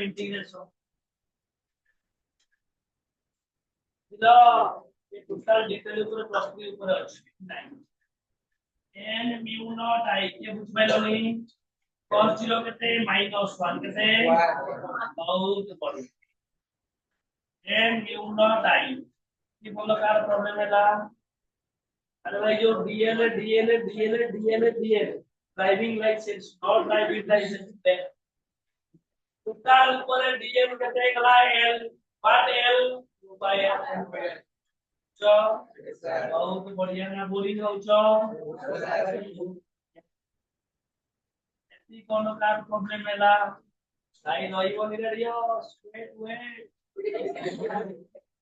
integration. Total detail উপরে প্রশ্নের উপরে আছে n mu naught I के বুঝবাইলনি cos 0 কেতে -1 কেতে বহুত বড় n mu naught I কি বলো কার প্রবলেম এলা अरे भाई जो DL driving licence not driving licence total ऊपर DL केते गला L व्हाट L रुपया जो बहुत बढ़िया ना बोलिंग होचो एती कोनो कार प्रॉब्लम एला भाई नई बोली radio straight way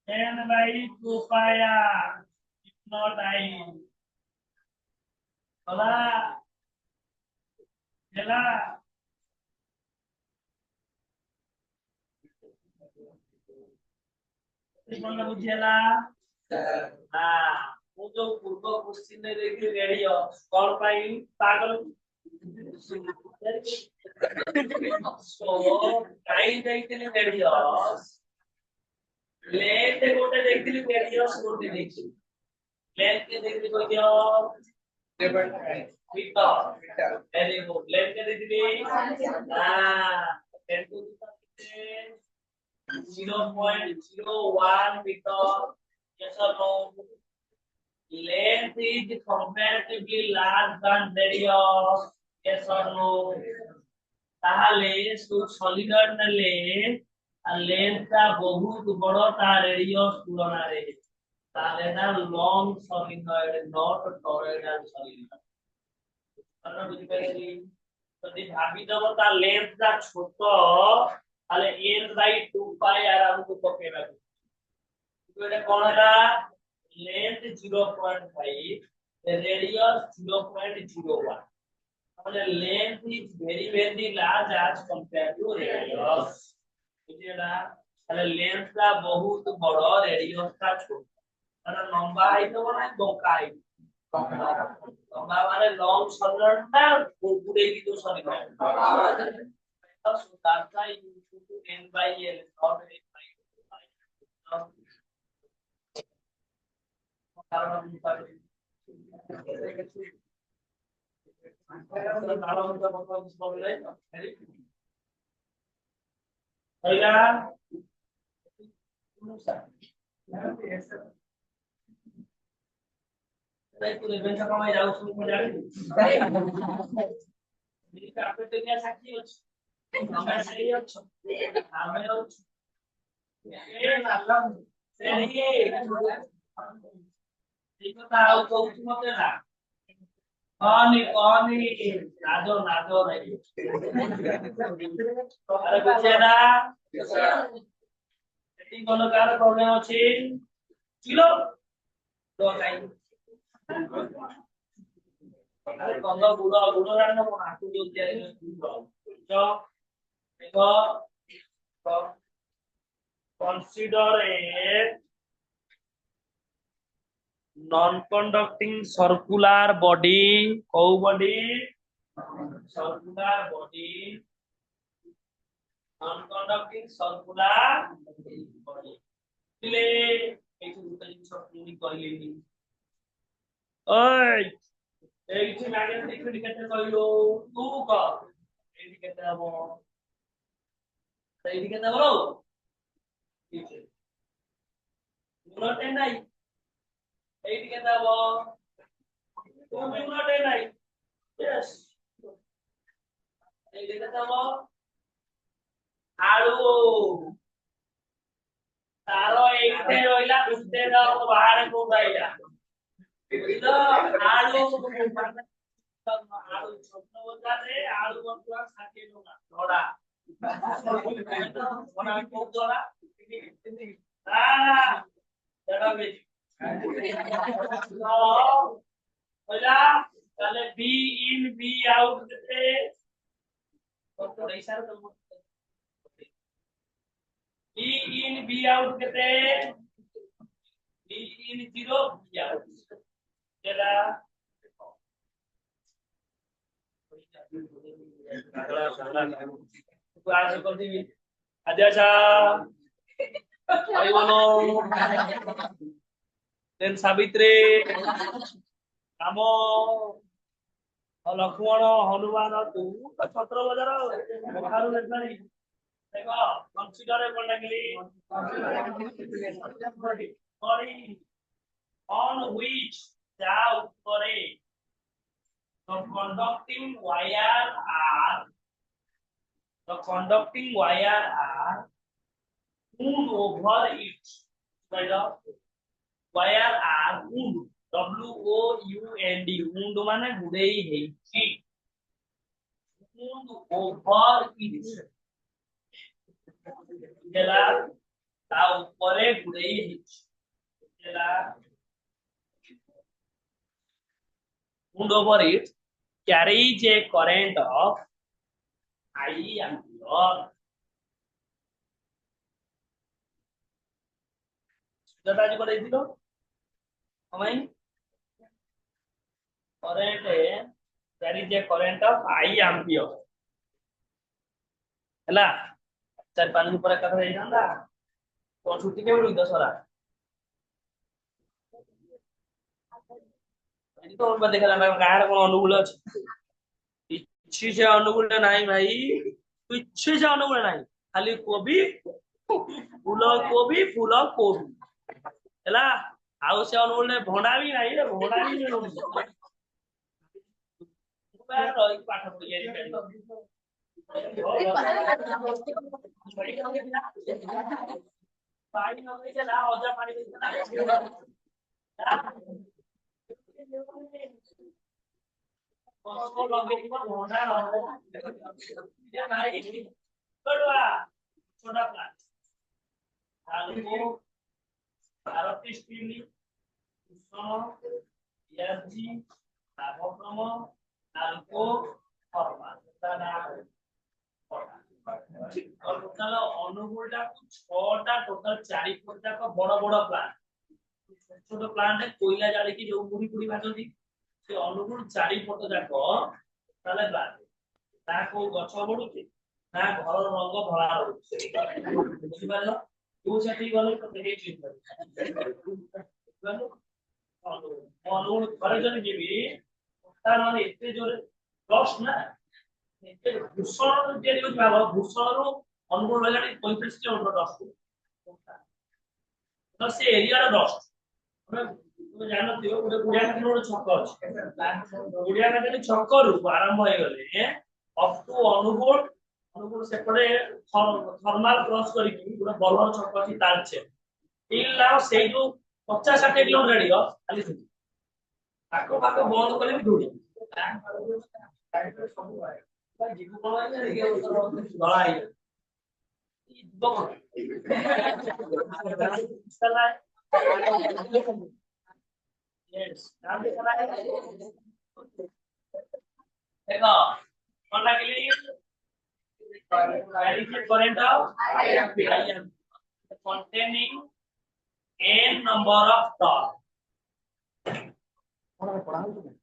n by 2 pi r if not I होला एला कोन बुझेला हां वो जो पूर्व क्वेश्चन ने देखि रेडियो कौन पाई पागल सो काई देखिले रेडियो लेट गोटे देखिले रेडियो गोटे देखि लेट के देखिले कोई दियो मीटर वेरी गुड लेट के देखिले हां 10 to 0.01 meter. Yes or no? Length is comparatively large than radius. Yes or no? তাহলে সলিডর নেলে লেন্থটা বহুত বড় তার রেডিয়াস তুলনায় তাহলে না লং সলিডয়েড নট টরয়েডাল সলিডয়েড আমরা বুঝি পাইছি যদি ভাবি দেব তার লেন্থটা ছোট তাহলে n by 2 pi আর আমକୁ পকেইବାକୁ এটা কোন এটা লেন্থ 0.5 রেডিয়াস 0.01 তাহলে length is very large as compared to radius বুঝিলা তাহলে লেন্থটা বহুত বড় রেডিয়াসটা ছোট তাহলে লম্বা হইতো না বকা হইতো লম্বা মানে লং সলিডটা পুরো কিন্তু solid so that's why you should do n by l not n by 2 কারণ আমি পারি আমরা সেই হচ্ছে আমরা হচ্ছে এই কথা আর কৌতুক মতে না অনি নাজো আরে বুঝে না এটি কোন কার প্রবলেম আছে ছিল তো তাই আরে কত বুড়ো রান্না কোন আটু জলদি আসে তো देखो consider a non-conducting circular body how body circular body non-conducting circular body ले এই দুটো জিনিস আপনি কইলেনি ওই এই যে ম্যাগনেটিক ফিল্ড কেটে কইলো তু ক এই দিকে যাব এইদিকে না বলো নিচে মুনটে নাই এইদিকে যাব তুমি মুনটে নাই यस এইদিকে যাব আলু তারো এইতে রইলা বুঝতে দাও বাহারে কোথাইলা বুঝলো আলু আলু ছোট বলতে আলু বলতে থাকে না ধরা তাহলে বি ইন বি আউট কেতে বি ইন বি আউট কেতে বি ইন 0 বি আউট যেটা क्लास करती अध्यक्षा आई बोलो देन सावित्री राम लक्ष्मण हनुमान तू छत्र बजार बाहर देखलानी देखो कंसीडर बोल सॉरी on which the उत्तरे the conducting wire are wound over it right wire are wound wound wound माने गुड़ेई हेची wound over it जेला ता ऊपरे गुड़ेई हेची जेला wound over it carries a current of I ampere दादाजी को देख लो हमें current carries a current of I ampere ହେଲା 4-5 दिन पर कथा ହେଇଥାନ୍ତା तो छुट्टी के मिलू दशहरा तो और देखा ना गाड़ कोन अनुकूल अछि इच्छी से अनुकूल नहीं भाई इच्छी से अनुकूल नहीं खाली कोबी फूल कोबी हैला आउ से अनुकूल भंडा भी नहीं रे भंडा भी नहीं रही पाठ पढ़ी पानी न चला औजा पानी उसको लगे कि भंडा या नहीं बड़वा छोटा प्लांट आलू आरती स्टीली उष्ण एनर्जी तापक्रम आलको फॉर्मा ताना और टोटल अनुकूलटा 6टा टोटल 4 फुटा का बड़ बड़ प्लांट छोट प्लांट कोयला जाली की जो मुड़ी पुड़ी भाजती से अनुकूल 4 फुट जाको ताले प्लांट ता को गछ बढुची ना घर रंग धळा रहउची बुझि पालो तू सेठी गलो तो देखे चिन्ह अनुकूल करे जने जीवी तार माने एते जोरे डस्ट ना एते भूषण जे दिवस भाव भूषण रो अनुकूल वेलाटी 35 किलोमीटर डस्ट तो से एरिया रो डस्ट तुम जानो थियो गोटे गुड़िया काटन छक अछि गुड़िया काटन छक रु आरंभ होय गले अप टू अनुगुण अनुगुण से पड़े थर्मल क्रॉस करी गोटे बलर छक अछि तार छे टिल नाउ से जो 50-60 किलोमीटर रेडियो खाली सुन आको पाको बंद करले भी धुड़ी जीव कोन गळाई चला yes नाम देखा है देखो कौन ला के लिए current of I am containing n number of turns कौन पढ़ा है तुम्हें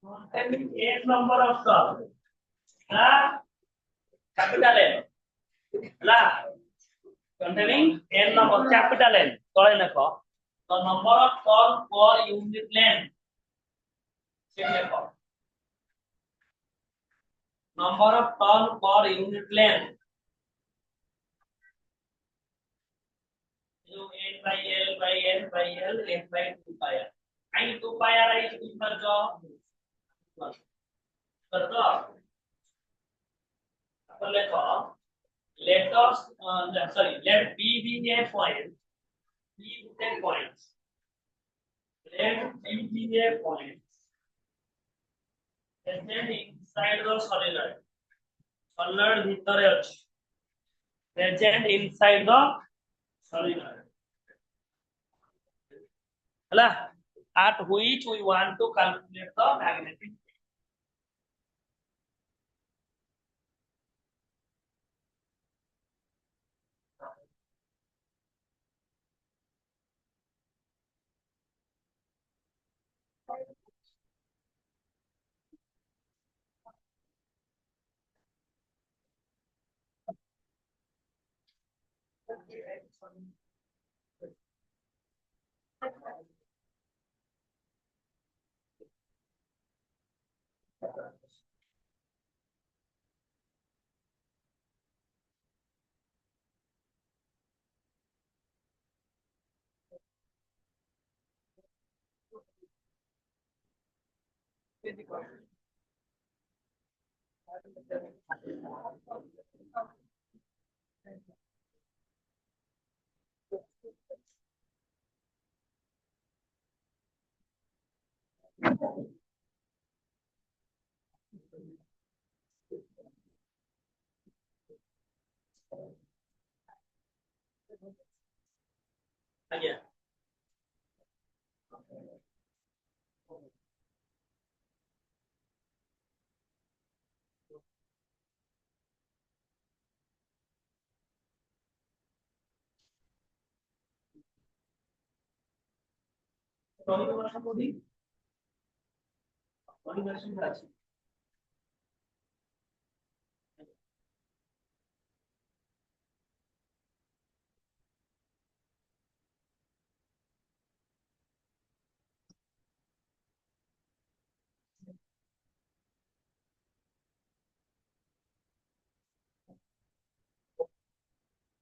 containing n number of turns ना capital N ना containing n number capital N तळे देखो the number of turns per unit length से देखो number of turns per unit length जो n by l by n by l n by 2 pi r I 2 pi r आई ऊपर जो करतो अपन लिखो let us let b be a point b be a point let b be a point and then inside the solenoid solenoid ভিতরে আছে present inside the solenoid ହେଲା at which we want to calculate the magnetic Aja. Kalau mana kamu di? Kalau di sebelah.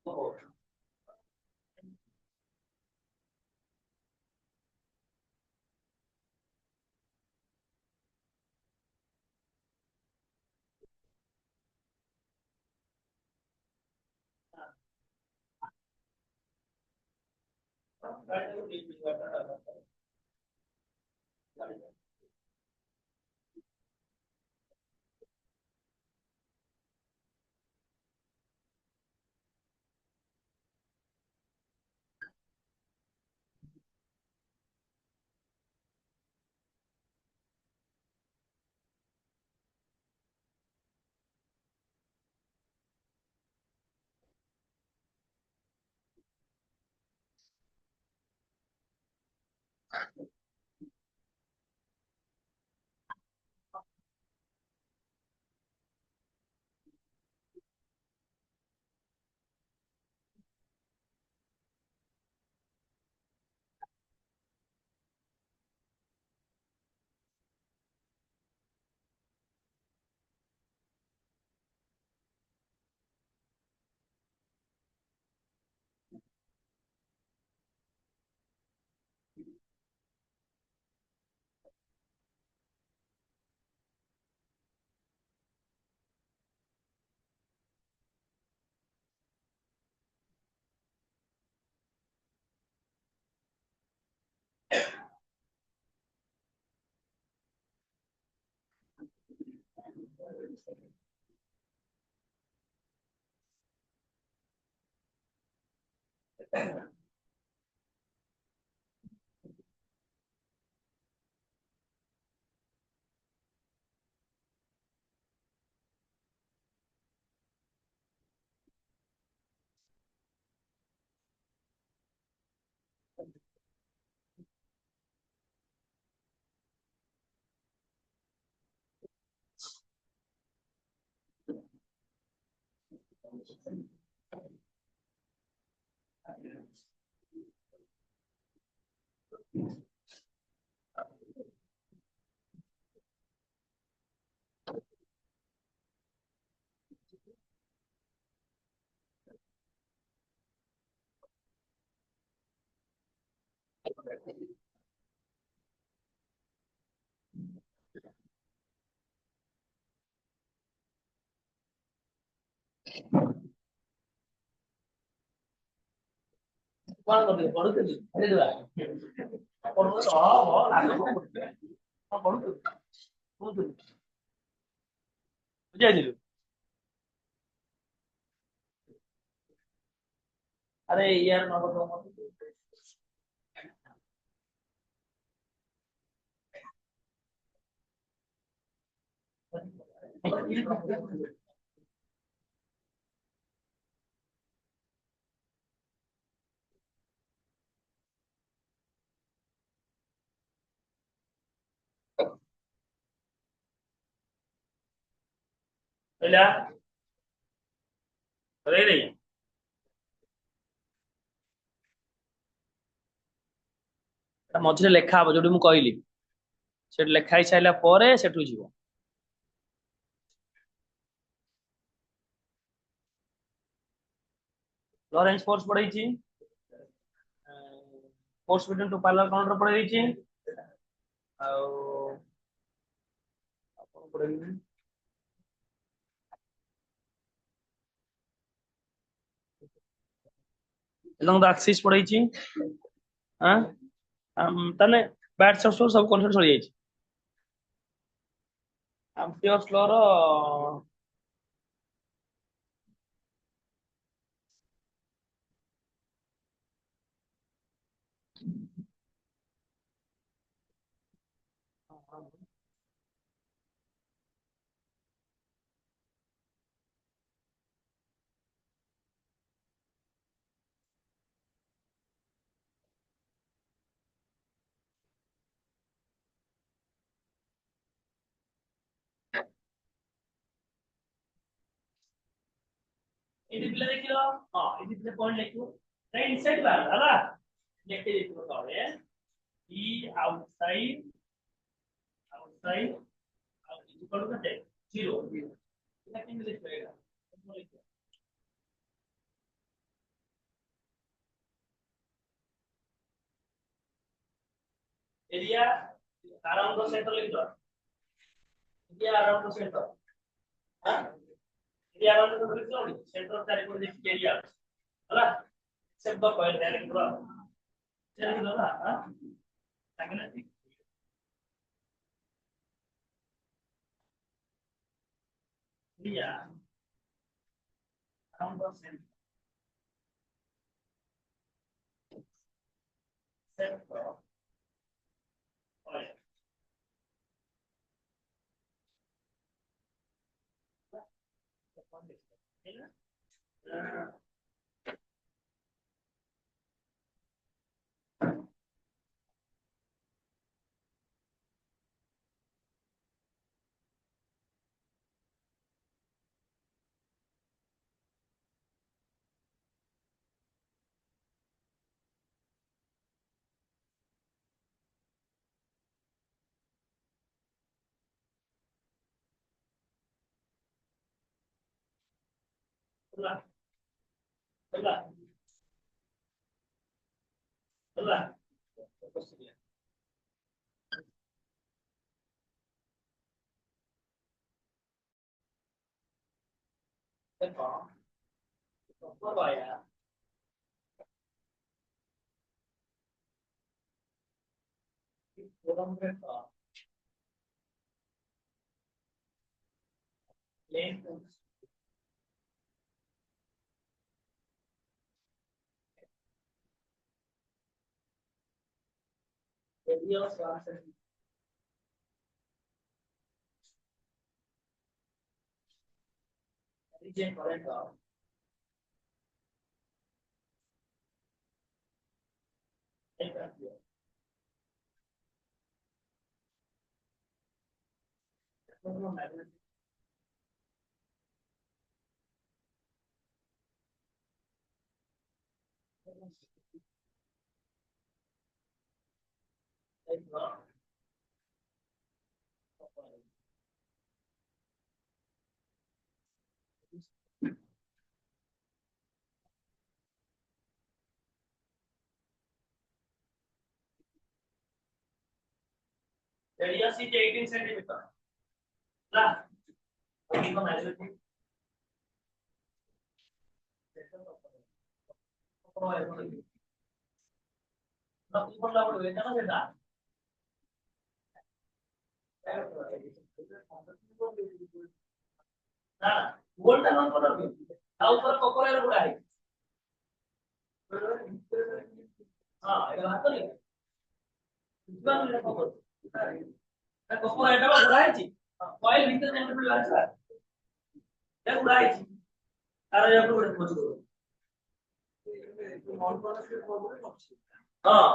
Oh, kalau di sebelah. Quan còn được có được gì? Thế được. Còn nữa đó là nó không có được. Không được. Bây giờ gì? अरे यार मैं बताऊंगा ହେଲା रे रे मझे लेखा हम जो कहली से लेखाई सारा पर सेठू जीव लॉरेंस फोर्स पढ़ी force between two parallel conductor पढ़ी along the axis पढ़ी हां तने बैट सब कॉन्सेप्ट सरी जाई एम्पियर्स लॉ रो ఇది పిల్ల देखियो हां ఇది पिले पॉइंट लिखो राइट इनसाइड बार हला लिख के देखो तोरे ई आउटसाइड आउटसाइड और इक्वल टू दैट 0 এটা কি লিখবে এটা एरिया अराउंड द सेंटर लिख दो एरिया अराउंड द सेंटर हां एरिया अराउंड द सेंटर लिख दो सेंटर चारि को देखि एरिया हला एक्सेप्ट द पॉइंट डायरेक्ट लिख दो चल दो ना हां ताकि ना area around the centre centre point हला हला हला देखो ऊपर आया फोरम पे length area of transaction region करेगा एक रखिए दोनों मैग्नेटिक एरिया सी 18 सेंटीमीटर ना अभी को मैग्नेटिक ना ऊपर लागू है ना सेटा ना वोल्ट नॉन करो आ ऊपर कोकोरेर गुडा है हां एटा हाथ नहीं इतना नहीं कोकोर कोकोर एटा गुडा है जी कॉइल भीतर जेनरेटर लागला ये गुडा है तार या गुडा मजबूत नॉन कनेक्टेड प्रॉब्लम ଅଛି हां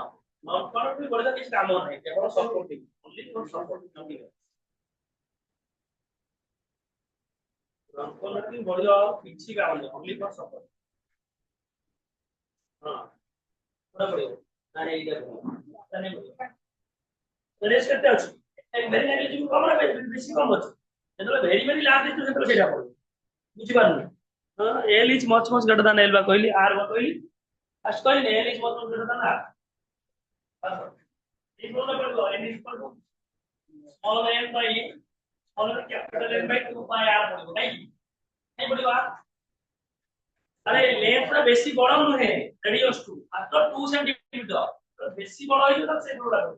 नॉन कनेक्टेड बड़े କିଛି କାମ ନାହିଁ କେବଳ supporting only for supporting nothing Converting body of pitchy ground only for support. Race करते अच्छे एक वेरी नेग्लिजिबल कम ना बेसी कम अच्छे যেতলে ভেরি ভেরি লার্জ দিতো সেতলে সেটা পড়ে বুঝি পারনি এল ইজ মচ মচ গ্রেটার দ্যান এল বা কইলি আর বা কইলি ফার্স্ট কইলি এল ইজ মচ মচ গ্রেটার দ্যান আর এই বললে পড়লো L is equal to small L by small capital L by 2 by R পড়লো তাই এই পড়লো আর আরে লেন্থটা বেশি বড় নহে রেডিয়াস 2 আর তো 2 সেন্টিমিটার তো বেশি বড় হইলো তাহলে সেগুলো লাগবে